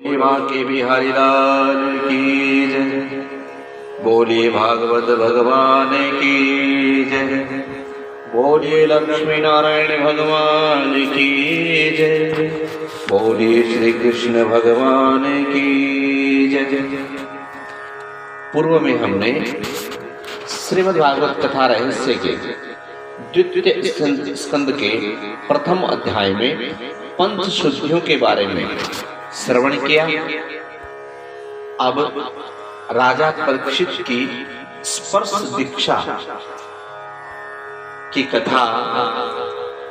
बोलिए बांके बिहारी लाल की जय। बोलिए भागवत भगवान की जय। बोलिए लक्ष्मी नारायण भगवान की जय। बोलिए श्री कृष्ण भगवान की जय। पूर्व में हमने श्रीमद् भागवत कथा रहस्य के द्वितीय स्कंद के प्रथम अध्याय में पंचशुद्धियों के बारे में श्रवण किया। अब राजा परीक्षित की स्पर्श दीक्षा की कथा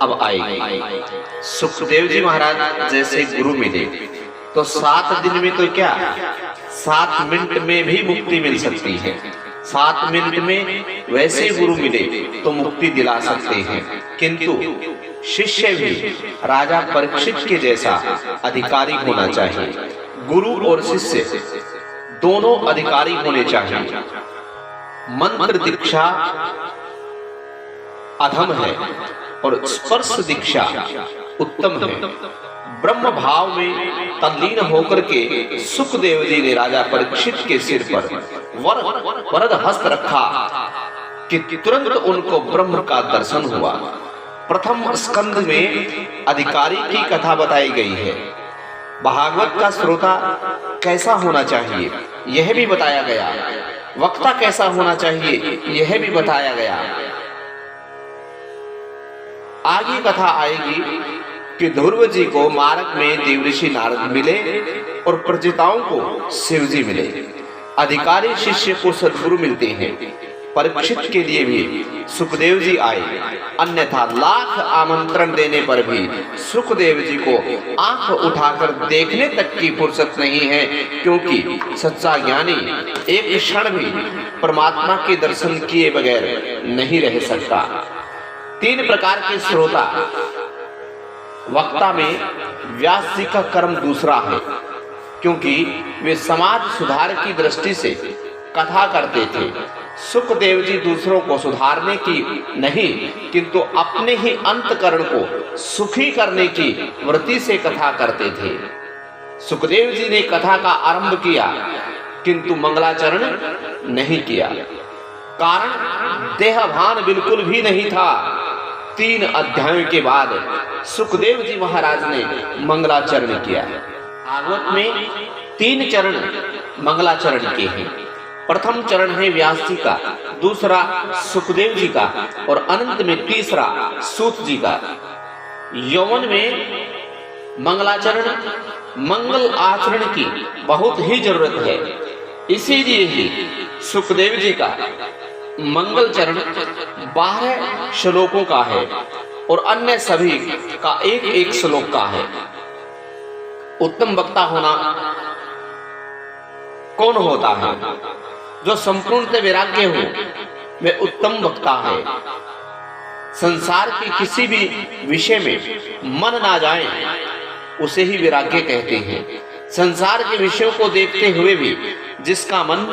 अब आएगी। सुखदेव जी महाराज जैसे गुरु मिले तो 7 दिन में तो क्या 7 मिनट में भी मुक्ति मिल सकती है। 7 मिनट में वैसे गुरु मिले तो मुक्ति दिला सकते हैं, किंतु शिष्य भी राजा परीक्षित के जैसा अधिकारी होना चाहिए। गुरु और शिष्य दोनों अधिकारी होने चाहिए। मंत्र दीक्षा अधम है और स्पर्श दीक्षा उत्तम है। ब्रह्म भाव में तल्लीन होकर के सुखदेव जी ने राजा परीक्षित के सिर पर वरद हस्त रखा कि तुरंत उनको ब्रह्म का दर्शन हुआ। प्रथम स्कंद में अधिकारी की कथा बताई गई है। भागवत का श्रोता कैसा होना चाहिए यह भी बताया गया। वक्ता कैसा होना चाहिए यह भी बताया गया। आगे कथा आएगी कि ध्रुव जी को मार्ग में देवऋषि नारद मिले और प्रचेताओं को शिव जी मिले। अधिकारी शिष्य को सद्गुरु मिलते हैं। परीक्षित के लिए भी सुखदेव जी आए, अन्यथा लाख आमंत्रण देने पर भी सुखदेव जी को आंख उठाकर देखने तक की फुर्सत नहीं है, क्योंकि सच्चा ज्ञानी एक क्षण भी परमात्मा के दर्शन किए बगैर नहीं रह सकता। 3 प्रकार के श्रोता। वक्ता में व्यास जी का कर्म दूसरा है, क्योंकि वे समाज सुधार की दृष्टि से कथा करते थे। सुखदेव जी दूसरों को सुधारने की नहीं, किंतु अपने ही अंतकरण को सुखी करने की वृत्ति से कथा करते थे। सुखदेव जी ने कथा का आरंभ किया, किंतु मंगलाचरण नहीं किया। कारण देहभान बिल्कुल भी नहीं था। 3 अध्यायों के बाद सुखदेव जी महाराज ने मंगलाचरण किया। भागवत में 3 चरण मंगलाचरण के हैं। प्रथम चरण है व्यास जी का, दूसरा सुखदेव जी का और अनंत में तीसरा सूत जी का। यौवन में मंगलाचरण मंगल आचरण की बहुत ही जरूरत है। इसीलिए ही सुखदेव जी का मंगल चरण 12 श्लोकों का है और अन्य सभी का 1-1 श्लोक का है। उत्तम वक्ता होना कौन होता है? जो संपूर्णतः वैराग्य हो वह उत्तम वक्ता है। संसार के किसी भी विषय में मन ना जाए उसे ही वैराग्य कहते हैं। संसार के विषयों को देखते हुए भी जिसका मन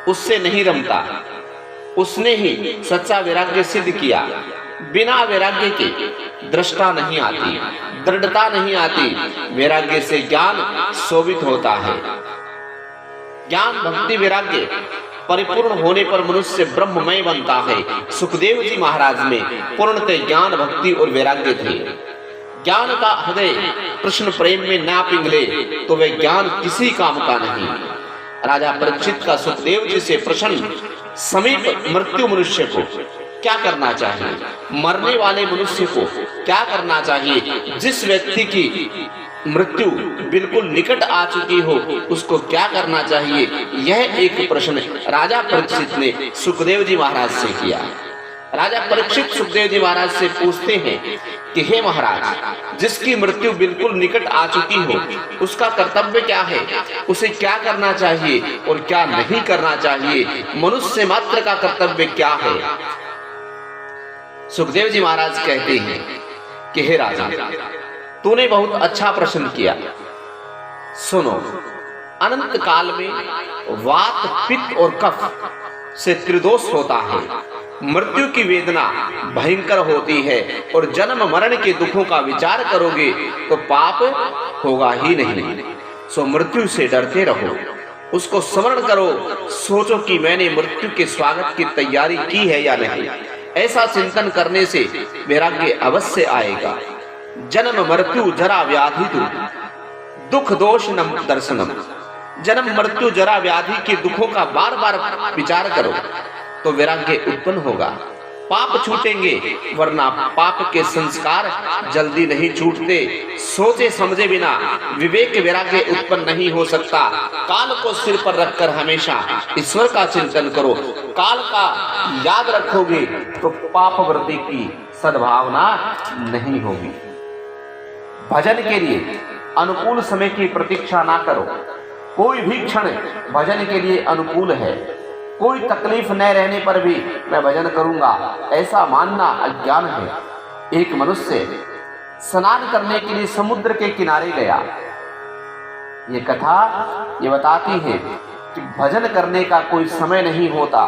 उससे नहीं रमता, उसने ही सच्चा वैराग्य सिद्ध किया। बिना वैराग्य के दृष्टा नहीं आती, दृढ़ता नहीं आती। वैराग्य से ज्ञान शोभित होता है। ज्ञान भक्ति वैराग्य परिपूर्ण होने पर मनुष्य ब्रह्ममय बनता है। सुखदेव जी महाराज में पूर्णतः ज्ञान भक्ति और वैराग्य थे। ज्ञान का हृदय कृष्ण प्रेम में ना पिघले तो वह ज्ञान किसी काम का नहीं। राजा परीक्षित का सुखदेव जी से प्रश्न, समीप मृत्यु मनुष्य को क्या करना चाहिए? मरने वाले मनुष्य को क्या करना चाहिए? जिस व्यक्ति की मृत्यु बिल्कुल निकट आ चुकी हो उसको क्या करना चाहिए? यह एक प्रश्न राजा परीक्षित ने सुखदेव जी महाराज से किया। राजा परीक्षित सुखदेव जी महाराज से पूछते हैं कि हे महाराज, जिसकी मृत्यु बिल्कुल निकट आ चुकी हो उसका कर्तव्य क्या है? उसे क्या करना चाहिए और क्या नहीं करना चाहिए? मनुष्य मात्र का कर्तव्य क्या है? सुखदेव जी महाराज कहते हैं कि हे राजा, तूने बहुत अच्छा प्रश्न किया। सुनो, अनंत काल में वात, पित्त और कफ से त्रिदोष होता है। मृत्यु की वेदना भयंकर होती है और जन्म मरण के दुखों का विचार करोगे तो पाप होगा ही नहीं। सो मृत्यु से डरते रहो, उसको स्मरण करो, सोचो कि मैंने मृत्यु के स्वागत की तैयारी की है या नहीं। ऐसा चिंतन करने से वैराग्य अवश्य आएगा। जन्म मृत्यु जरा व्याधि दुख दोष न दर्शनम। जन्म मृत्यु जरा व्याधि के दुखों का बार बार विचार करो तो वैराग्य उत्पन्न होगा। पाप छूटेंगे, वरना पाप के संस्कार जल्दी नहीं छूटते। सोचे समझे बिना विवेक वैराग्य उत्पन्न नहीं हो सकता। काल को सिर पर रखकर हमेशा ईश्वर का चिंतन करो। काल का याद रखोगे तो पाप वृत्ति की सद्भावना नहीं होगी। भजन के लिए अनुकूल समय की प्रतीक्षा ना करो। कोई भी क्षण भजन के लिए अनुकूल है। कोई तकलीफ न रहने पर भी मैं भजन करूंगा, ऐसा मानना अज्ञान है। एक मनुष्य स्नान करने के लिए समुद्र के किनारे गया। ये कथा ये बताती है कि भजन करने का कोई समय नहीं होता।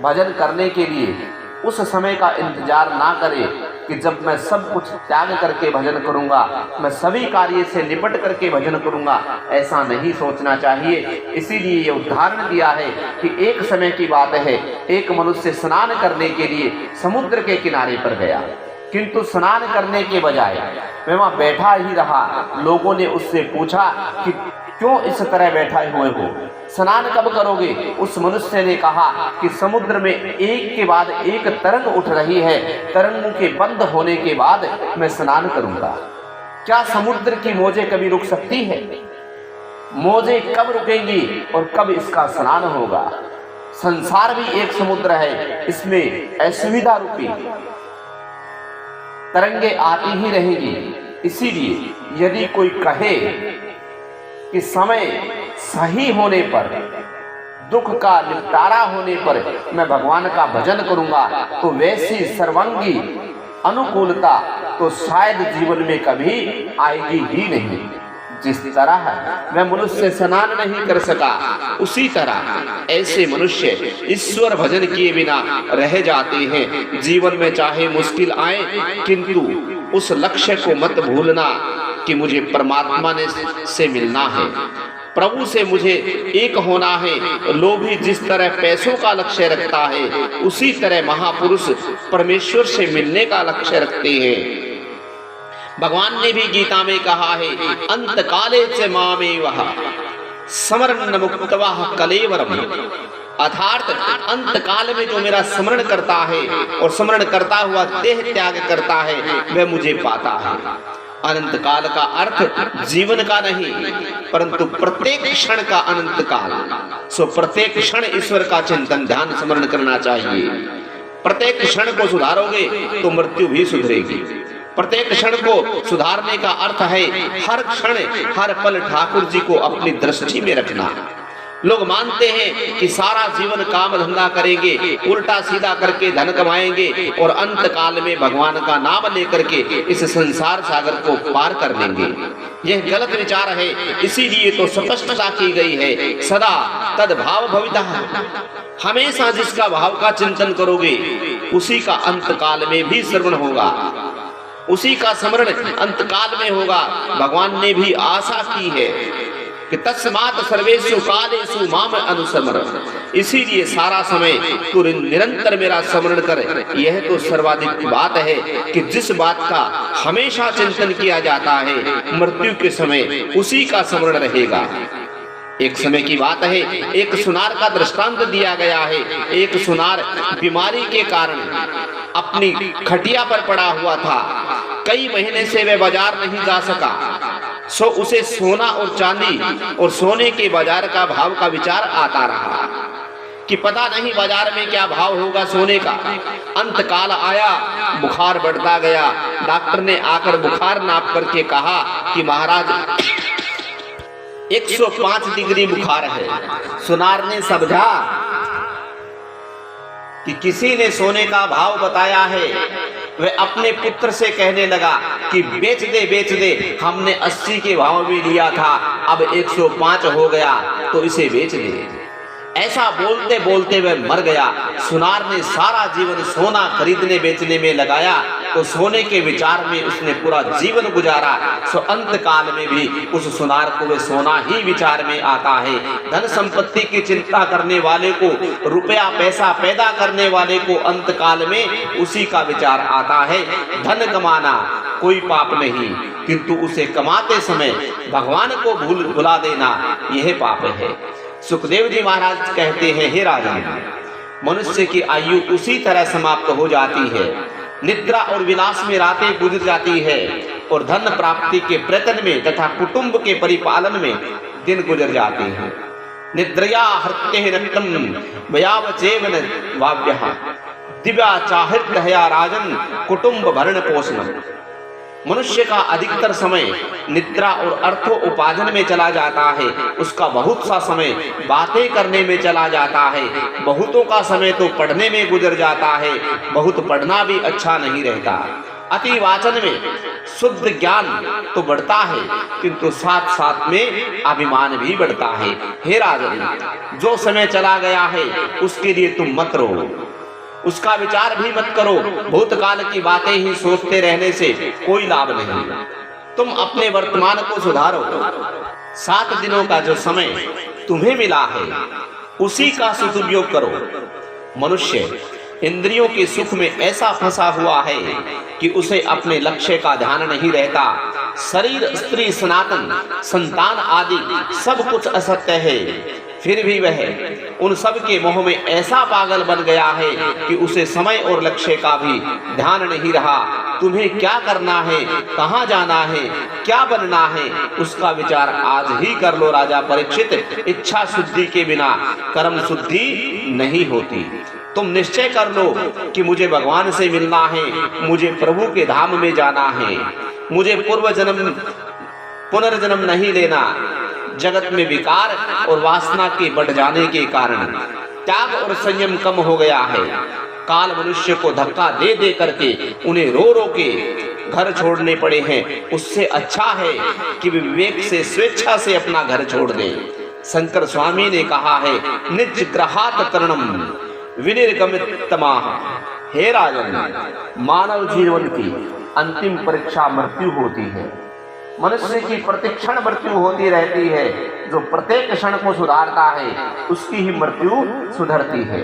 भजन करने के लिए उस समय का इंतजार ना करे कि जब मैं सब कुछ त्याग करके भजन करूंगा, मैं सभी कार्य से निपट करके भजन करूंगा, ऐसा नहीं सोचना चाहिए। इसीलिए ये उदाहरण दिया है कि एक समय की बात है, एक मनुष्य स्नान करने के लिए समुद्र के किनारे पर गया, किंतु स्नान करने के बजाय वह वहां बैठा ही रहा। लोगों ने उससे पूछा कि क्यों इस तरह बैठा हुए हो, स्नान कब करोगे? उस मनुष्य ने कहा कि समुद्र में एक के बाद एक तरंग उठ रही है, तरंगों के बंद होने के बाद मैं स्नान करूंगा। क्या समुद्र की मौजें कभी रुक सकती है? मौजें कब रुकेंगी और कब इसका स्नान होगा? संसार भी एक समुद्र है, इसमें असुविधा रूपी तरंगे आती ही रहेंगी। इसीलिए यदि कोई कहे कि समय सही होने पर, दुख का निपटारा होने पर मैं भगवान का भजन करूंगा, तो वैसी सर्वांगी अनुकूलता तो शायद जीवन में कभी आएगी ही नहीं। जिस तरह वह मनुष्य स्नान नहीं कर सका, उसी तरह ऐसे मनुष्य ईश्वर भजन किए बिना रह जाते हैं। जीवन में चाहे मुश्किल आए, किंतु उस लक्ष्य को मत भूलना कि मुझे परमात्मा से मिलना है, प्रभु से मुझे एक होना है। लोभी जिस तरह पैसों का लक्ष्य रखता है, उसी तरह महापुरुष परमेश्वर से मिलने का लक्ष्य रखते हैं। भगवान ने भी गीता में कहा है, अंत काले च मामेवः स्मरन् मुक्तवः कलेवरम्। अर्थात अंत काल में जो मेरा स्मरण करता है और स्मरण करता हुआ देह त्याग करता है, वह मुझे पाता है। अनंत काल का अर्थ जीवन का नहीं, परंतु प्रत्येक क्षण का अनंत काल। सो प्रत्येक क्षण ईश्वर का चिंतन ध्यान स्मरण करना चाहिए। प्रत्येक क्षण को सुधारोगे तो मृत्यु भी सुधरेगी। प्रत्येक क्षण को सुधारने का अर्थ है हर क्षण हर पल ठाकुर जी को अपनी दृष्टि में रखना। लोग मानते हैं कि सारा जीवन काम धंधा करेंगे, उल्टा सीधा करके धन कमाएंगे और अंत काल में भगवान का नाम लेकर के इस संसार सागर को पार कर लेंगे। यह गलत विचार है। इसीलिए तो स्पष्टता की गई है, सदा तद भाव भवितः। हमेशा जिसका भाव का चिंतन करोगे, उसी का अंत काल में भी श्रवण होगा, उसी का स्मरण अंत काल में होगा। भगवान ने भी आशा की है कि तस्मात् सर्वेषु कालेषु माम अनुस्मर। इसीलिए सारा समय तू निरंतर मेरा स्मरण कर। यह तो सर्वाधिक बात है कि जिस बात का हमेशा चिंतन किया जाता है, मृत्यु के समय उसी का स्मरण रहेगा। एक समय की बात है, एक सुनार का दृष्टांत दिया गया है। एक सुनार बीमारी के कारण अपनी खटिया पर पड़ा हुआ था। कई महीने से वह बाजार नहीं जा सका। सो उसे सोना और चांदी और सोने के बाजार का भाव का विचार आता रहा कि पता नहीं बाजार में क्या भाव होगा सोने का। अंत काल आया, बुखार बढ़ता गया। डॉक्टर ने आकर बुखार नाप करके कहा कि महाराज 105 डिग्री बुखार है। सुनार ने समझा कि किसी ने सोने का भाव बताया है। वह अपने पुत्र से कहने लगा कि बेच दे, हमने 80 के भाव में लिया था, अब 105 हो गया, तो इसे बेच दे। ऐसा बोलते बोलते वह मर गया। सुनार ने सारा जीवन सोना खरीदने बेचने में लगाया, तो सोने के विचार में उसने पूरा जीवन गुजारा, सो अंत काल में भी उस सुनार को वे सोना ही विचार में आता है। धन संपत्ति की चिंता करने वाले को, रुपया पैसा पैदा करने वाले को अंत काल में उसी का विचार आता है। धन कमाना कोई पाप नहीं, किंतु उसे कमाते समय भगवान को भुला देना यह पाप है। सुखदेव जी महाराज कहते हैं, हे राजन, मनुष्य की आयु उसी तरह समाप्त हो जाती है, निद्रा और विलास में रातें गुजर जाती है और धन प्राप्ति के प्रयत्न में तथा कुटुंब के परिपालन में दिन गुजर जाते हैं। निद्रया हृत्य नक्तम वयावचेवन वाव्यः दिव्या चाहृदया राजन कुटुंब भरण पोषणम। मनुष्य का अधिकतर समय निद्रा और अर्थो उपार्जन में चला जाता है, उसका बहुत सा समय बातें करने में चला जाता है, बहुतों का समय तो पढ़ने में गुजर जाता है। बहुत पढ़ना भी अच्छा नहीं रहता। अति वाचन में शुद्ध ज्ञान तो बढ़ता है, किंतु साथ साथ में अभिमान भी बढ़ता है। हे राजन, जो समय चला गया है उसके लिए तुम मत रो, उसका विचार भी मत करो। भूतकाल की बातें ही सोचते रहने से कोई लाभ नहीं। तुम अपने वर्तमान को सुधारो। 7 दिनों का जो समय तुम्हें मिला है उसी का सदुपयोग करो। मनुष्य इंद्रियों के सुख में ऐसा फंसा हुआ है कि उसे अपने लक्ष्य का ध्यान नहीं रहता। शरीर, स्त्री, सनातन, संतान आदि सब कुछ असत्य है, फिर भी वह उन सब के मोह में ऐसा पागल बन गया है कि उसे समय और लक्ष्य का भी ध्यान नहीं रहा। तुम्हें क्या करना है, कहाँ जाना है, क्या बनना है, उसका विचार आज ही कर लो राजा परीक्षित। इच्छा शुद्धि के बिना कर्म शुद्धि नहीं होती। तुम निश्चय कर लो कि मुझे भगवान से मिलना है, मुझे प्रभु के धाम में जाना है, मुझे पुनर्जन्म नहीं लेना। जगत में विकार और वासना के बढ़ जाने के कारण त्याग और संयम कम हो गया है। काल मनुष्य को धक्का दे दे करके उन्हें रो रो के घर छोड़ने पड़े हैं। उससे अच्छा है कि विवेक से स्वेच्छा से अपना घर छोड़ दे। शंकर स्वामी ने कहा है, निज ग्रहात तरणम विनिर्गमितमाह। हे राजन, मानव जीवन की अंतिम परीक्षा मृत्यु होती है। मनुष्य की प्रतिक्षण मृत्यु होती रहती है। जो प्रत्येक क्षण को सुधारता है उसकी ही मृत्यु सुधरती है,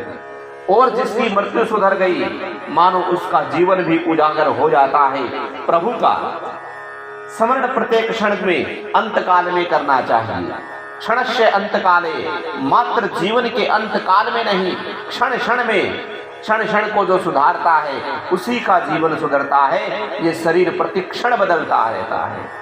और जिसकी मृत्यु सुधर गई मानो उसका जीवन भी उजागर हो जाता है। प्रभु का स्मरण प्रत्येक क्षण में अंतकाल में करना चाहिए। क्षणस्य अंतकाले, मात्र जीवन के अंतकाल में नहीं, क्षण क्षण में। क्षण क्षण को जो सुधारता है उसी का जीवन सुधरता है। ये शरीर प्रतिक्षण बदलता रहता है।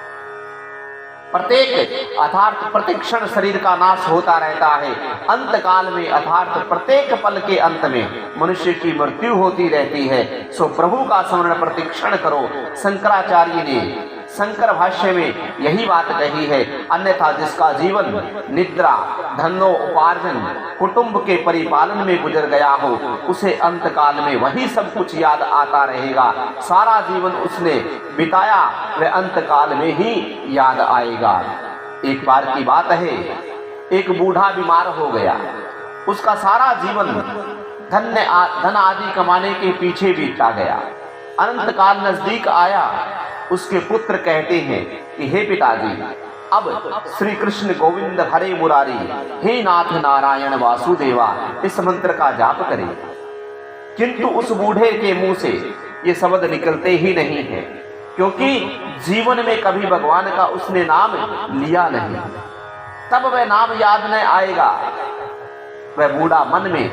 प्रत्येक अर्थात प्रतिक्षण शरीर का नाश होता रहता है। अंत काल में अर्थात प्रत्येक पल के अंत में मनुष्य की मृत्यु होती रहती है। सो प्रभु का स्मरण प्रतिक्षण करो। शंकराचार्य ने शंकर भाष्य में यही बात कही है। अन्यथा जिसका जीवन निद्रा, धनो उपार्जन, कुटुंब के परिपालन में गुजर गया हो उसे अंत काल में वही सब कुछ याद आता रहेगा। सारा जीवन उसने बिताया वह अंत काल में ही याद आएगा। एक बार की बात है, एक बूढ़ा बीमार हो गया। उसका सारा जीवन धन आदि कमाने के पीछे बीतता गया। अनंत काल नजदीक आया। उसके पुत्र कहते हैं कि हे पिताजी, अब श्री कृष्ण गोविंद हरे मुरारी, हे नाथ नारायण वासुदेवा इस मंत्र का जाप करें। किंतु उस बूढ़े के मुंह से ये शब्द निकलते ही नहीं है, क्योंकि जीवन में कभी भगवान का उसने नाम लिया नहीं। तब वह नाम याद न आएगा। वह बूढ़ा मन में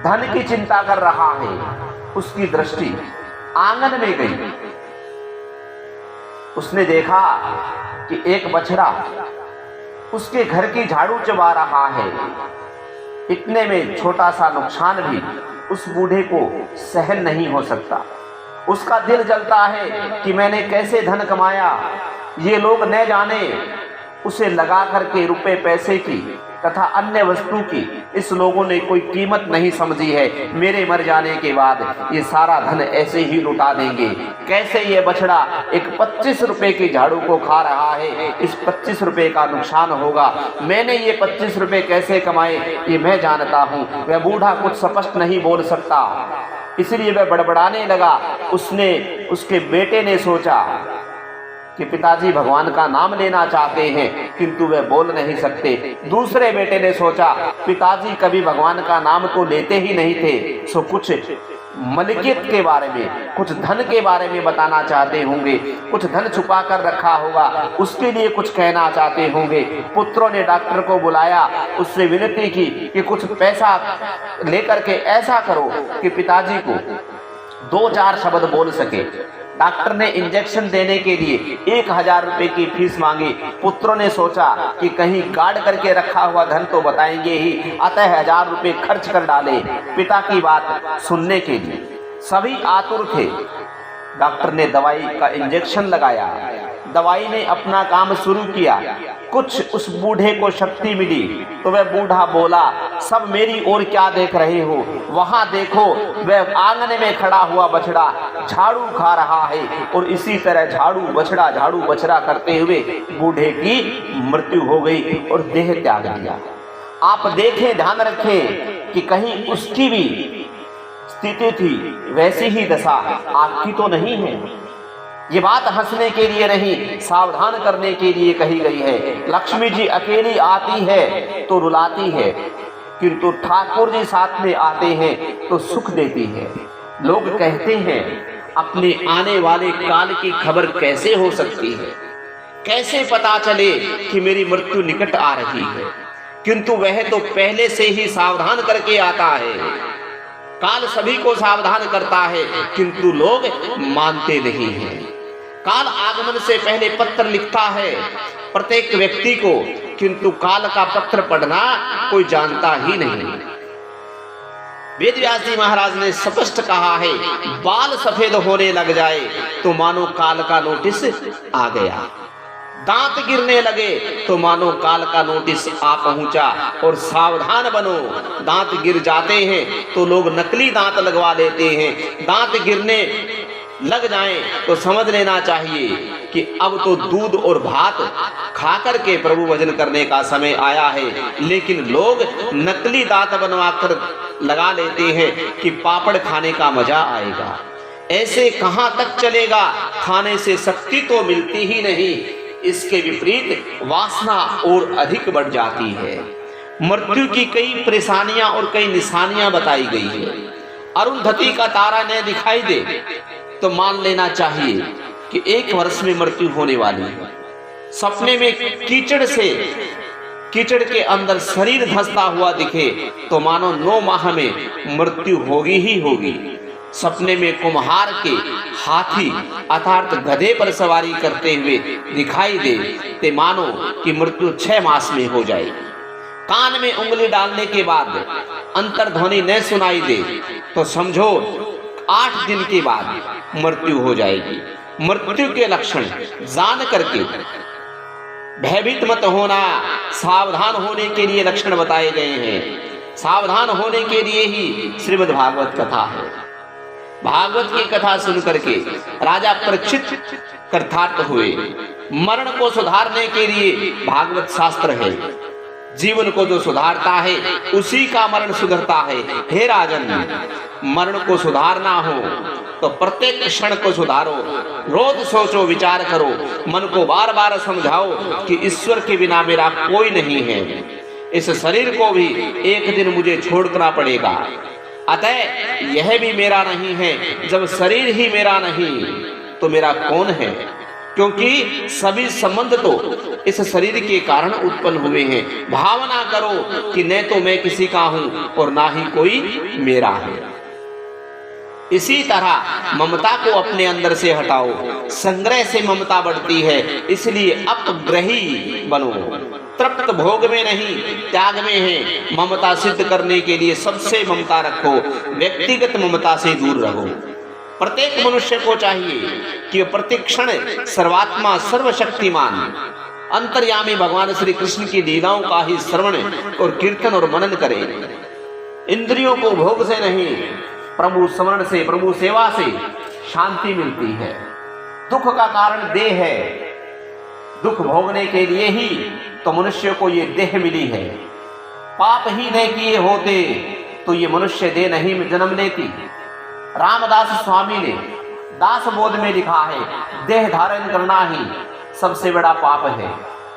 धन की चिंता कर रहा है। उसकी दृष्टि आंगन में गई। उसने देखा कि एक बछड़ा उसके घर की झाड़ू चबा रहा है। इतने में छोटा सा नुकसान भी उस बूढ़े को सहन नहीं हो सकता। उसका दिल जलता है कि मैंने कैसे धन कमाया, ये लोग न जाने। उसे लगा करके रुपए पैसे की तथा अन्य वस्तु की इस लोगों ने कोई कीमत नहीं समझी है। मेरे मर जाने के बाद ये सारा धन ऐसे ही लुटा देंगे। कैसे ये बछड़ा एक 25 रुपए की झाड़ू को खा रहा है, इस 25 रुपए का नुकसान होगा। मैंने ये 25 रुपए कैसे कमाए ये मैं जानता हूँ। वह बूढ़ा कुछ स्पष्ट नहीं बोल सकता। इसलिए वह बड़बड़ाने लगा। उसके बेटे ने सोचा कि पिताजी भगवान का नाम लेना चाहते हैं किंतु वे बोल नहीं सकते। दूसरे बेटे ने सोचा पिताजी कभी भगवान का नाम तो लेते ही नहीं थे, सो कुछ मलकियत के बारे में, कुछ धन के बारे में बताना चाहते होंगे, कुछ धन छुपा कर रखा होगा, उसके लिए कुछ कहना चाहते होंगे। पुत्रों ने डॉक्टर को बुलाया, उससे विनती की कि कुछ पैसा लेकर के ऐसा करो कि पिताजी को 2-4 शब्द बोल सके। डॉक्टर ने इंजेक्शन देने के लिए 1000 रुपए की फीस मांगी। पुत्रों ने सोचा कि कहीं गार्ड करके रखा हुआ धन तो बताएंगे ही, अतः 1000 रुपए खर्च कर डाले पिता की बात सुनने के लिए। सभी आतुर थे। डॉक्टर ने दवाई का इंजेक्शन लगाया, दवाई ने अपना काम शुरू किया। कुछ उस बूढ़े को शक्ति मिली तो वह बूढ़ा बोला, सब मेरी ओर क्या देख रहे हो, वहां देखो वह आंगन में खड़ा हुआ बछड़ा झाड़ू खा रहा है। और इसी तरह झाड़ू बछड़ा करते हुए बूढ़े की मृत्यु हो गई और देह त्याग दिया। आप देखें, ध्यान रखें कि कहीं उसकी भी स्थिति थी वैसी ही दशा आपकी तो नहीं है। ये बात हंसने के लिए नहीं, सावधान करने के लिए कही गई है। लक्ष्मी जी अकेली आती है तो रुलाती है, किंतु ठाकुर जी साथ में आते हैं तो सुख देती है। लोग कहते हैं अपने आने वाले काल की खबर कैसे हो सकती है, कैसे पता चले कि मेरी मृत्यु निकट आ रही है, किंतु वह तो पहले से ही सावधान करके आता है। काल सभी को सावधान करता है किंतु लोग मानते नहीं हैं। काल आगमन से पहले पत्र लिखता है प्रत्येक व्यक्ति को, किंतु काल का पत्र पढ़ना कोई जानता ही नहीं। वेदव्यास जी महाराज ने स्पष्ट कहा है, बाल सफेद होने लग जाए तो मानो काल का नोटिस आ गया, दांत गिरने लगे तो मानो काल का नोटिस आ पहुंचा। और सावधान बनो, दांत गिर जाते हैं तो लोग नकली दांत लगवा लेते हैं। दांत गिरने लग जाएं तो समझ लेना चाहिए कि अब तो दूध और भात खा करके प्रभु भजन करने का समय आया है। लेकिन लोग नकली दांत बनवाकर लगा लेते हैं कि पापड़ खाने का मजा आएगा। ऐसे कहां तक चलेगा, खाने से शक्ति तो मिलती ही नहीं, इसके विपरीत वासना और अधिक बढ़ जाती है। मृत्यु की कई परेशानियां और कई निशानियां बताई गई है। अरुंधति का तारा न दिखाई दे तो मान लेना चाहिए कि 1 वर्ष में मृत्यु होने वाली है। सपने में कीचड़ के अंदर शरीर धंसता हुआ दिखे तो मानो 9 माह में मृत्यु होगी ही होगी। सपने में कुम्हार के हाथी अर्थात गधे पर सवारी करते हुए दिखाई दे तो मानो कि मृत्यु 6 मास में हो जाएगी। कान में उंगली डालने के बाद अंतर्ध्वनि न सुनाई दे तो समझो 8 दिन के बाद मृत्यु हो जाएगी। मृत्यु के लक्षण जान करके भयभीत मत होना, सावधान होने के लिए लक्षण बताए गए हैं। सावधान होने के लिए ही श्रीमद् भागवत कथा है। भागवत की कथा सुन करके राजा परीक्षित कृतार्थ हुए। मरण को सुधारने के लिए भागवत शास्त्र है। जीवन को जो सुधारता है उसी का मरण सुधरता है। हे राजन, मरण को सुधारना हो तो प्रत्येक क्षण को सुधारो। रोज सोचो, विचार करो, मन को बार बार समझाओ कि ईश्वर के बिना मेरा कोई नहीं है। इस शरीर को भी एक दिन मुझे छोड़ना पड़ेगा, अतः यह भी मेरा नहीं है। जब शरीर ही मेरा नहीं तो मेरा कौन है? क्योंकि सभी संबंध तो इस शरीर के कारण उत्पन्न हुए हैं। भावना करो कि न तो मैं किसी का हूं और ना ही कोई मेरा है। इसी तरह ममता को अपने अंदर से हटाओ। संग्रह से ममता बढ़ती है, इसलिए अपग्रही बनो। तृप्त भोग में नहीं, त्याग में है। ममता सिद्ध करने के लिए सबसे ममता रखो, व्यक्तिगत ममता से दूर रहो। प्रत्येक मनुष्य को चाहिए कि प्रत्येक क्षण सर्वात्मा सर्वशक्तिमान अंतर्यामी भगवान श्री कृष्ण की लीलाओं का ही श्रवण और कीर्तन और मनन करे। इंद्रियों को भोग से नहीं, प्रभु स्मरण से, प्रभु सेवा से शांति मिलती है। दुख का कारण देह है। दुख भोगने के लिए ही तो मनुष्य को ये देह मिली है। पाप ही नहीं किए होते तो ये मनुष्य देह नहीं जन्म लेती। रामदास स्वामी ने दास बोध में लिखा है, देह धारण करना ही सबसे बड़ा पाप है।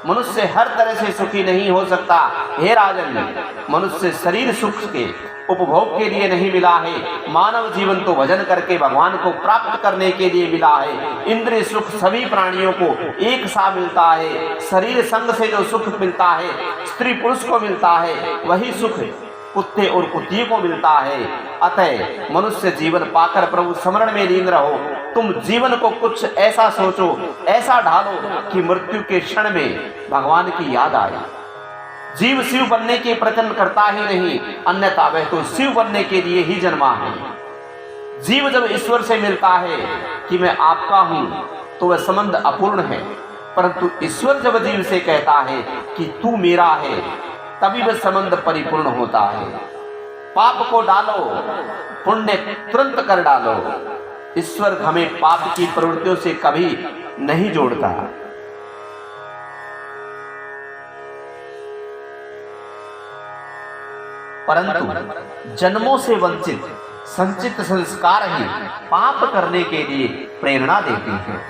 मनुष्य हर तरह से सुखी नहीं हो सकता। हे राजन, मनुष्य शरीर सुख के उपभोग के लिए नहीं मिला है। मानव जीवन तो भजन करके भगवान को प्राप्त करने के लिए मिला है। इंद्रिय सुख सभी प्राणियों को एक सा मिलता है। शरीर संग से जो सुख मिलता है स्त्री पुरुष को मिलता है, वही सुख कुत्ते और कुत्तियों को मिलता है। अतः मनुष्य जीवन पाकर प्रभु स्मरण में लीन रहो। तुम जीवन को कुछ ऐसा सोचो, ऐसा ढालो कि मृत्यु के क्षण में भगवान की याद आए। जीव शिव बनने के प्रयत्न करता ही नहीं, अन्यथा वह तो शिव बनने के लिए ही जन्मा है। जीव जब ईश्वर से मिलता है कि मैं आपका हूं, तो वह संबंध अपूर्ण है। परंतु ईश्वर जब जीव से कहता है कि तू मेरा है, तभी वह संबंध परिपूर्ण होता है। पाप को डालो, पुण्य तुरंत कर डालो। ईश्वर हमें पाप की प्रवृत्तियों से कभी नहीं जोड़ता। परंतु जन्मों से वंचित संचित संस्कार ही पाप करने के लिए प्रेरणा देते हैं।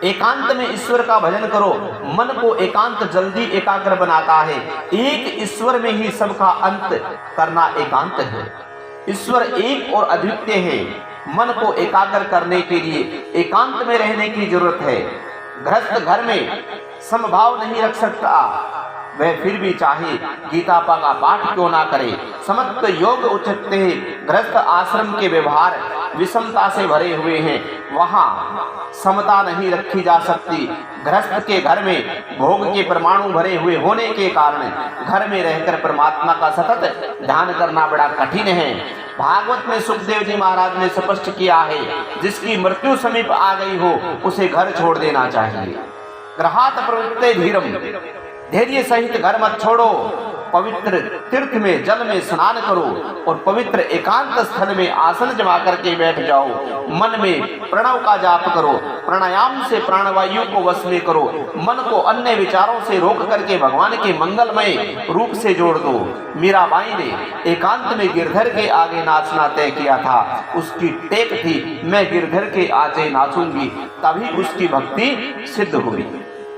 एकांत में ईश्वर का भजन करो। मन को एकांत जल्दी एकाग्र बनाता है। एक ईश्वर में ही सबका अंत करना एकांत है। ईश्वर एक और अद्वितीय है। मन को एकाग्र करने के लिए एकांत में रहने की जरूरत है। गृहस्थ घर में समभाव नहीं रख सकता, वह फिर भी चाहे गीता का पाठ क्यों ना करे। समत्व योग उचित है। गृहस्थ आश्रम के व्यवहार विषमता से भरे हुए हैं, वहां समता नहीं रखी जा सकती। गृहस्थ के घर में भोग के परमाणु भरे हुए होने के कारण घर में रहकर परमात्मा का सतत ध्यान करना बड़ा कठिन है। भागवत में सुखदेव जी महाराज ने स्पष्ट किया है, जिसकी मृत्यु समीप आ गई हो उसे घर छोड़ देना चाहिए। ग्रहात प्रवृत्ते धीरम, धैर्य सहित घर मत छोड़ो। पवित्र तीर्थ में जल में स्नान करो और पवित्र एकांत स्थल में आसन जमा करके बैठ जाओ। मन में प्रणव का जाप करो। प्राणायाम से प्राणवायु को वश में करो। मन को अन्य विचारों से रोक करके भगवान के मंगलमय रूप से जोड़ दो। मीराबाई ने एकांत में गिरधर के आगे नाचना तय किया था। उसकी टेक थी, मैं गिरधर के आगे नाचूंगी, तभी उसकी भक्ति सिद्ध हुई।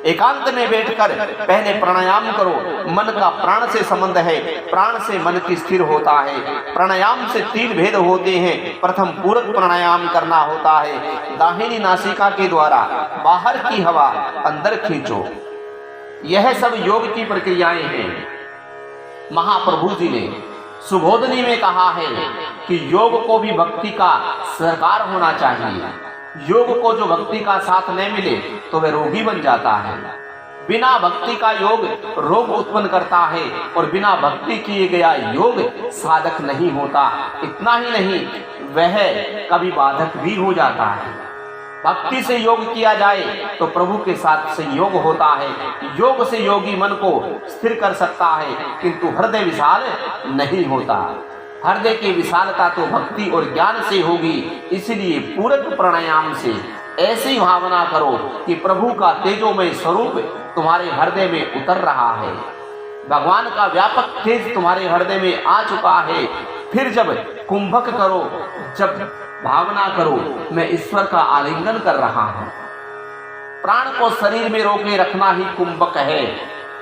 एकांत में बैठकर पहले प्राणायाम करो। मन का प्राण से संबंध है, प्राण से मन की स्थिर होता है। प्राणायाम से 3 भेद होते हैं। प्रथम पूरक प्राणायाम करना होता है। दाहिनी नासिका के द्वारा बाहर की हवा अंदर खींचो। यह सब योग की प्रक्रियाएं हैं। महाप्रभु जी ने सुबोधनी में कहा है कि योग को भी भक्ति का सरकार होना चाहिए। योग को जो भक्ति का साथ न मिले तो वह रोगी बन जाता है। बिना भक्ति का योग रोग उत्पन्न करता है और बिना भक्ति किए गया योग साधक नहीं होता। इतना ही नहीं, वह कभी बाधक भी हो जाता है। भक्ति से योग किया जाए तो प्रभु के साथ संयोग होता है। योग से योगी मन को स्थिर कर सकता है, किंतु हृदय विशाल नहीं होता। हृदय की विशालता तो भक्ति और ज्ञान से होगी। इसलिए पूरक प्राणायाम से ऐसी भावना करो कि प्रभु का तेजोमय स्वरूप तुम्हारे हृदय में उतर रहा है। भगवान का व्यापक तेज तुम्हारे हृदय में आ चुका है। फिर जब कुंभक करो, जब भावना करो मैं ईश्वर का आलिंगन कर रहा हूं। प्राण को शरीर में रोके रखना ही कुंभक है।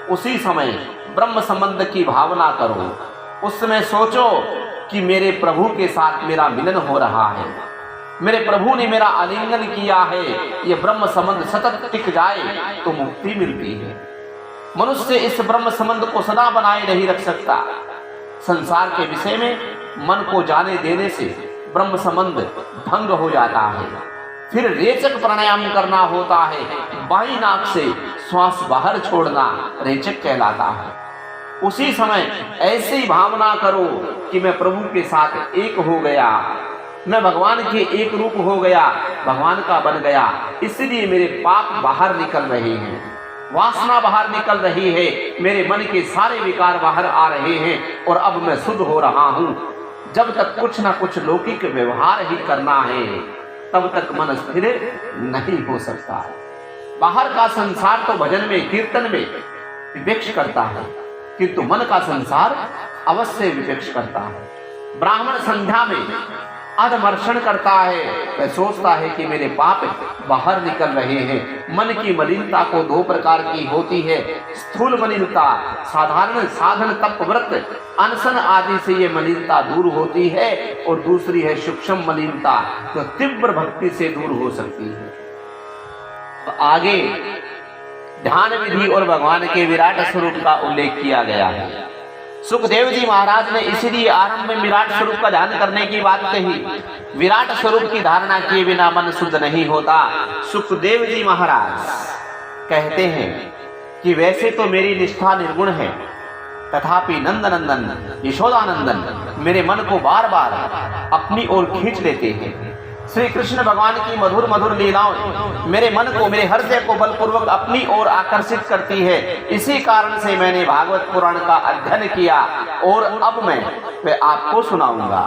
उसी समय ब्रह्म संबंध की भावना करो। उस समय सोचो कि मेरे प्रभु के साथ मेरा मिलन हो रहा है, मेरे प्रभु ने मेरा आलिंगन किया है। ये ब्रह्म संबंध सतत टिक जाए तो मुक्ति मिलती है। मनुष्य इस ब्रह्म संबंध को सदा बनाए नहीं रख सकता। संसार के विषय में मन को जाने देने से ब्रह्म संबंध भंग हो जाता है। फिर रेचक प्राणायाम करना होता है। बाईं नाक से श्वास बाहर छोड़ना रेचक कहलाता है। उसी समय ऐसी भावना करो कि मैं प्रभु के साथ एक हो गया, मैं भगवान के एक रूप हो गया, भगवान का बन गया। इसलिए मेरे पाप बाहर निकल रहे हैं, वासना बाहर निकल रही है, मेरे मन के सारे विकार बाहर आ रहे हैं और अब मैं शुद्ध हो रहा हूं। जब तक कुछ ना कुछ लौकिक व्यवहार ही करना है, तब तक मन स्थिर नहीं हो सकता। बाहर का संसार तो भजन में, कीर्तन में विवेक्ष करता है, किंतु मन का संसार अवश्य विवेक्ष करता है। ब्राह्मण संध्या में अधमर्षण करता है, वह सोचता है कि मेरे पाप बाहर निकल रहे हैं। मन की मलिनता को दो प्रकार की होती है। स्थूल मलिनता, साधारण साधन तप व्रत अनशन आदि से ये मलिनता दूर होती है, और दूसरी है सूक्ष्म मलिनता जो तीव्र भक्ति से दूर हो सकती है। आगे ध्यान विधि और भगवान के विराट स्वरूप का उल्लेख किया गया है। सुखदेव जी महाराज ने इसीलिए आरंभ में विराट स्वरूप का ध्यान करने की बात कही। विराट स्वरूप की धारणा किए बिना मन शुद्ध नहीं होता। सुखदेव जी महाराज कहते हैं कि वैसे तो मेरी निष्ठा निर्गुण है, तथापि नंदनंदन यशोदानंदन मेरे मन को बार बार अपनी ओर खींच लेते हैं। श्री कृष्ण भगवान की मधुर मधुर लीलाओं मेरे मन को, मेरे हृदय को बलपूर्वक अपनी ओर आकर्षित करती है। इसी कारण से मैंने भागवत पुराण का अध्ययन किया और अब मैं वह आपको सुनाऊंगा।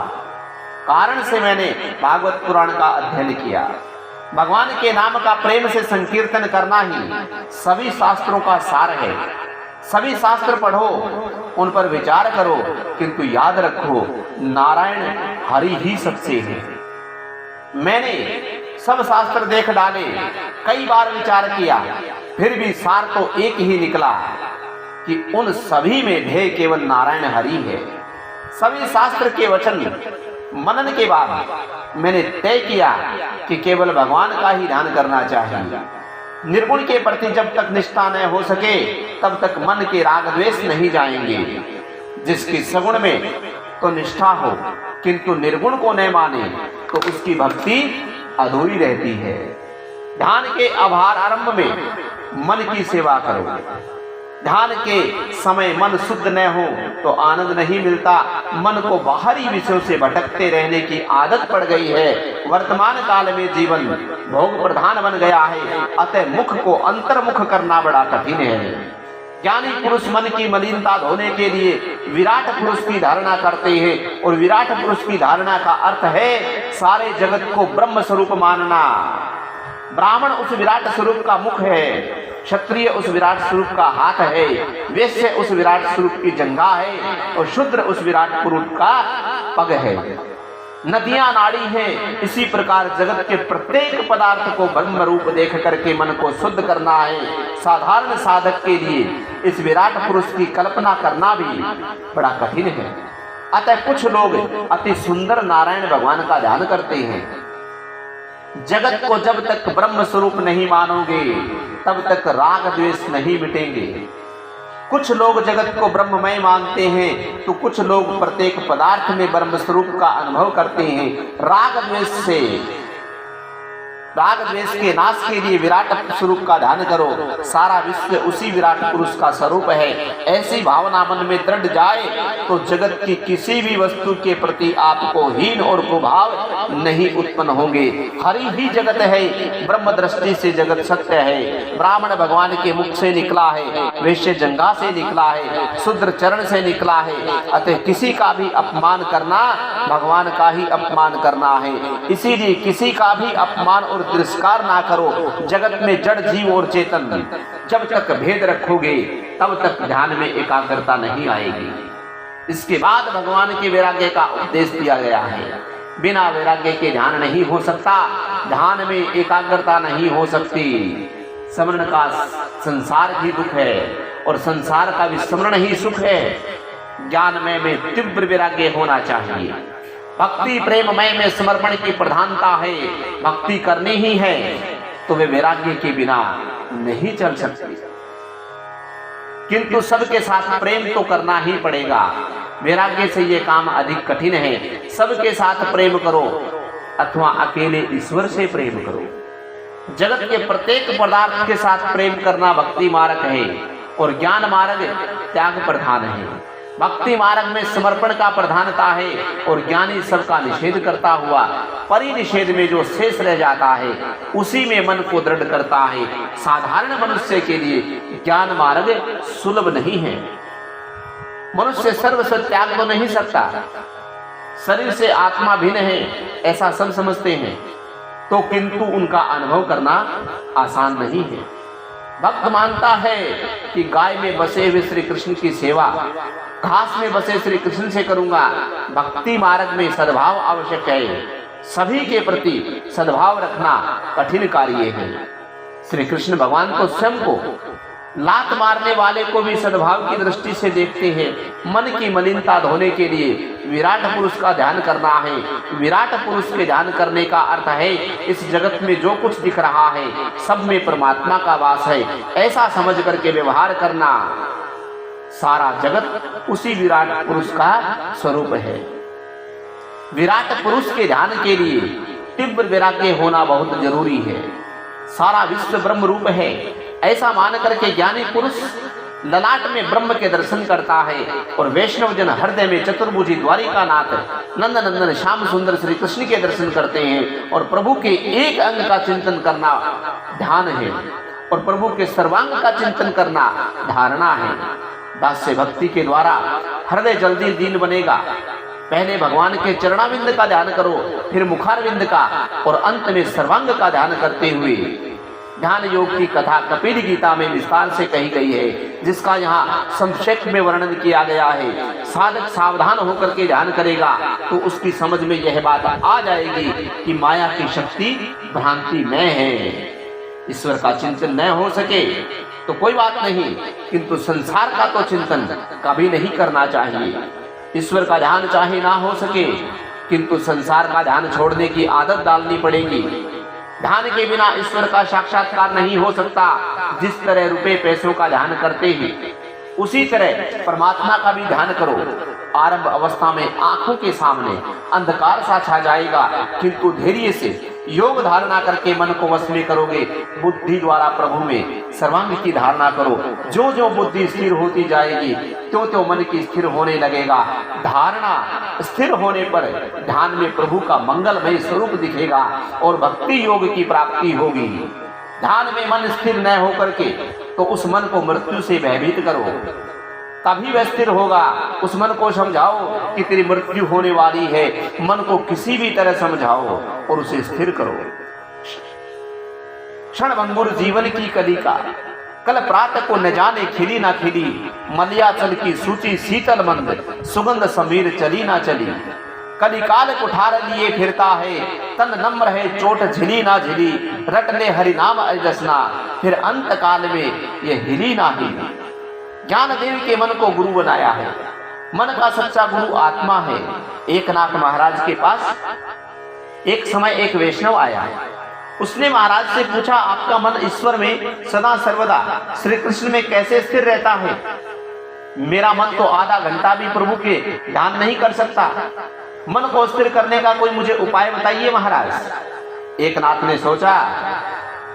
कारण से मैंने भागवत पुराण का अध्ययन किया। भगवान के नाम का प्रेम से संकीर्तन करना ही सभी शास्त्रों का सार है। सभी शास्त्र पढ़ो, उन पर विचार करो, किंतु याद रखो नारायण हरि ही सबसे है। मैंने सब शास्त्र देख डाले, कई बार विचार किया, फिर भी सार तो एक ही निकला कि उन सभी में ध्येय केवल नारायण हरि है। सभी शास्त्र के वचन मनन के बाद मैंने तय किया कि केवल भगवान का ही ध्यान करना चाहिए। निर्गुण के प्रति जब तक निष्ठा न हो सके तब तक मन के राग द्वेष नहीं जाएंगे। जिसकी सगुण में तो निष्ठा हो किंतु निर्गुण को न माने तो उसकी भक्ति अधूरी रहती है। ध्यान के आभार आरंभ में मन की सेवा करो। ध्यान के समय मन शुद्ध न हो तो आनंद नहीं मिलता। मन को बाहरी विषयों से भटकते रहने की आदत पड़ गई है। वर्तमान काल में जीवन भोग प्रधान बन गया है, अतः मुख को अंतर्मुख करना बड़ा कठिन है। ज्ञानी पुरुष मन की मलिनता धोने के लिए विराट पुरुष की धारणा करते हैं, और विराट पुरुष की धारणा का अर्थ है सारे जगत को ब्रह्म स्वरूप मानना। ब्राह्मण उस विराट स्वरूप का मुख है, क्षत्रिय उस विराट स्वरूप का हाथ है, वैश्य उस विराट स्वरूप की जंघा है, और शूद्र उस विराट पुरुष का पग है। नदियां नाड़ी हैं। इसी प्रकार जगत के प्रत्येक पदार्थ को ब्रह्म रूप देख करके मन को शुद्ध करना है। साधारण साधक के लिए इस विराट पुरुष की कल्पना करना भी बड़ा कठिन है। अतः कुछ लोग अति सुंदर नारायण भगवान का ध्यान करते हैं। जगत को जब तक ब्रह्म स्वरूप नहीं मानोगे तब तक राग द्वेष नहीं मिटेंगे। कुछ लोग जगत को ब्रह्ममय मानते हैं तो कुछ लोग प्रत्येक पदार्थ में ब्रह्म स्वरूप का अनुभव करते हैं। राग द्वेष के नाश के लिए विराट स्वरूप का ध्यान करो। सारा विश्व उसी विराट पुरुष का स्वरूप है। ऐसी भावना मन में दृढ़ जाए तो जगत की किसी भी वस्तु के प्रति आपको हीन और कुभाव नहीं उत्पन्न होंगे। हरि ही जगत है, ब्रह्म दृष्टि से जगत सत्य है। ब्राह्मण भगवान के मुख से निकला है, वैश्य जंघा से निकला है, शूद्र चरण से निकला है। अतः किसी का भी अपमान करना भगवान का ही अपमान करना है। इसीलिए किसी का भी अपमान और तिरस्कार ना करो। जगत में जड़ जीव और चेतन जब तक भेद रखोगे तब तक ध्यान में एकाग्रता नहीं आएगी। इसके बाद भगवान के वैराग्य का उपदेश दिया गया है। बिना वैराग्य के ध्यान नहीं हो सकता, ध्यान में एकाग्रता नहीं हो सकती। स्मरण का संसार भी दुख है और संसार का भी स्मरण ही सुख है। ज्ञानमय में तीव्र वैराग्य होना चाहिए। भक्ति प्रेममय में समर्पण की प्रधानता है। भक्ति करनी ही है तो वे वैराग्य के बिना नहीं चल सकती। किंतु सबके साथ प्रेम तो करना ही पड़ेगा। वैराग्य से ये काम अधिक कठिन है। सबके साथ प्रेम करो अथवा अकेले ईश्वर से प्रेम करो। जगत के प्रत्येक पदार्थ के साथ प्रेम करना भक्ति मार्ग है और ज्ञान मार्ग त्याग प्रधान है। भक्ति मार्ग में समर्पण का प्रधानता है और ज्ञानी सबका निषेध करता हुआ परिनिषेध में जो शेष रह जाता है उसी में मन को दृढ़ करता है। साधारण मनुष्य के लिए ज्ञान मार्ग सुलभ नहीं है। मनुष्य सर्वस्व त्याग तो नहीं सकता। शरीर से आत्मा भिन्न है ऐसा सब समझते हैं, तो किंतु उनका अनुभव करना आसान नहीं है। भक्त मानता है कि गाय में बसे हुए श्री कृष्ण की सेवा घास में बसे श्री कृष्ण से करूंगा। भक्ति मार्ग में सद्भाव आवश्यक है। सभी के प्रति सद्भाव रखना कठिन कार्य है। श्री कृष्ण भगवान तो स्वयं को लात मारने वाले को भी सद्भाव की दृष्टि से देखते हैं। मन की मलिनता धोने के लिए विराट पुरुष का ध्यान करना है। विराट पुरुष के ध्यान करने का अर्थ है इस जगत में जो कुछ दिख रहा है सब में परमात्मा का वास है, ऐसा समझ करके व्यवहार करना। सारा जगत उसी विराट पुरुष का स्वरूप है। विराट पुरुष के ध्यान के लिए तीव्र वैराग्य होना बहुत जरूरी है। सारा विश्व ब्रह्म रूप है, ऐसा मान करके ज्ञानी पुरुष ललाट में ब्रह्म के दर्शन करता है और वैष्णव जन हृदय में चतुर्भुजी द्वारिकानाथ नंद नंदन श्याम सुंदर श्री कृष्ण के दर्शन करते हैं। और प्रभु के एक अंग का चिंतन करना ध्यान है और प्रभु के सर्वांग का चिंतन करना धारणा है। दास्य भक्ति के द्वारा हृदय जल्दी दीन बनेगा। पहले भगवान के चरणाविंद का ध्यान करो, फिर मुखारविंद का और अंत में सर्वांग का ध्यान करते हुए ध्यान योग की कथा कपिल गीता में विस्तार से कही गई है, जिसका यहाँ संक्षेप में वर्णन किया गया है। साधक सावधान होकर के ध्यान करेगा तो उसकी समझ में यह बात आ जाएगी कि माया की शक्ति भ्रांति में है। ईश्वर का चिंतन न हो सके तो कोई बात नहीं, किंतु संसार का तो चिंतन कभी नहीं करना चाहिए। ईश्वर का ध्यान चाहे ना हो सके, किंतु संसार का ध्यान छोड़ने की आदत डालनी पड़ेगी। ध्यान के बिना ईश्वर का साक्षात्कार नहीं हो सकता। जिस तरह रुपए पैसों का ध्यान करते हैं, उसी तरह परमात्मा का भी ध्यान करो। आरंभ अवस्था में आंखों के सामने अंधकार सा छा जाएगा, किंतु धैर्य से योग धारणा करके मन को वश में करोगे। बुद्धि द्वारा प्रभु में सर्वांग की धारणा करो। जो जो बुद्धि स्थिर होती जाएगी त्यों त्यों मन की स्थिर होने लगेगा। धारणा स्थिर होने पर ध्यान में प्रभु का मंगलमय स्वरूप दिखेगा और भक्ति योग की प्राप्ति होगी। ध्यान में मन स्थिर न होकर के तो उस मन को मृत्यु से भयभीत करो, तभी वह स्थिर होगा। उस मन को समझाओ कि तेरी मृत्यु होने वाली है। मन को किसी भी तरह समझाओ और उसे स्थिर करो। क्षण भंगुर जीवन की कलिका, कल प्रातः को न जाने खिली ना खिली। मलयाचल की सूची शीतल मंद, सुगंध समीर चली ना चली। कलिकाल कुठार लिए फिरता है, तन नम्र है चोट झिली ना झिली। रट ले हरि नाम अजसना, फिर अंत काल में ये हिली ना हिली। ज्ञान देव के मन को गुरु बनाया है। मन का सच्चा गुरु आत्मा है। एकनाथ महाराज के पास एक समय एक वैष्णव आया। उसने महाराज से पूछा, आपका मन ईश्वर में सदा सर्वदा श्री कृष्ण में कैसे स्थिर रहता है? मेरा मन तो आधा घंटा भी प्रभु के ध्यान नहीं कर सकता। मन को स्थिर करने का कोई मुझे उपाय बताइए महाराज। एकनाथ ने सोचा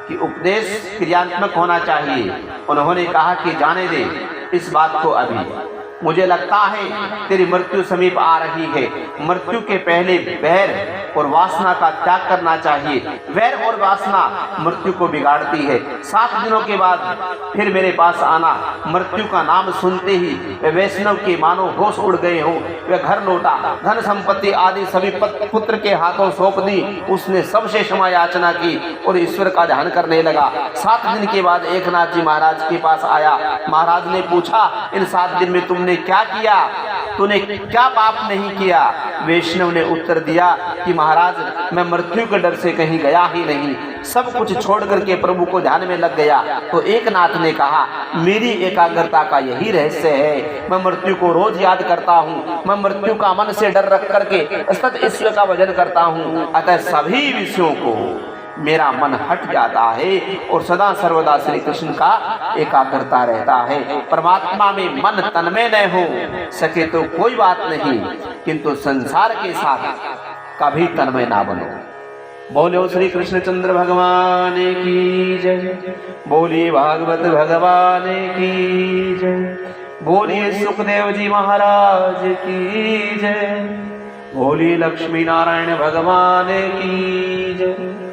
कि उपदेश क्रियात्मक होना चाहिए। उन्होंने कहा कि जाने दे इस बात को, अभी मुझे लगता है तेरी मृत्यु समीप आ रही है। मृत्यु के पहले वैर और वासना का त्याग करना चाहिए। वैर और वासना मृत्यु को बिगाड़ती है। 7 दिनों के बाद फिर मेरे पास आना। मृत्यु का नाम सुनते ही वे वैष्णव के मानो होश उड़ गए हो। वे घर लौटा, धन संपत्ति आदि सभी पुत्र के हाथों सौंप दी। उसने सबसे क्षमा याचना की और ईश्वर का ध्यान करने लगा। 7 दिन के बाद एकनाथ जी महाराज के पास आया। महाराज ने पूछा, इन 7 दिन में तुमने क्या किया? तूने क्या पाप नहीं किया? वैष्णव ने उत्तर दिया कि महाराज, मैं मृत्यु के डर से कहीं गया ही नहीं, सब कुछ छोड़ करके प्रभु को ध्यान में लग गया। तो एकनाथ ने कहा, मेरी एकाग्रता का यही रहस्य है। मैं मृत्यु को रोज याद करता हूँ। मैं मृत्यु का मन से डर रख करके सतत ईश्वर का भजन करता हूँ। अतः सभी विषयों को मेरा मन हट जाता है और सदा सर्वदा श्री कृष्ण का एकाग्रता रहता है। परमात्मा में मन तन्मय न हो सके तो कोई बात नहीं, किंतु संसार के साथ कभी तन्मय ना बनो। बोलो श्री कृष्णचंद्र भगवान की जय। बोलिए भागवत भगवान की जय। बोलिए सुखदेव जी महाराज की जय। बोलिए लक्ष्मी नारायण भगवान की जय।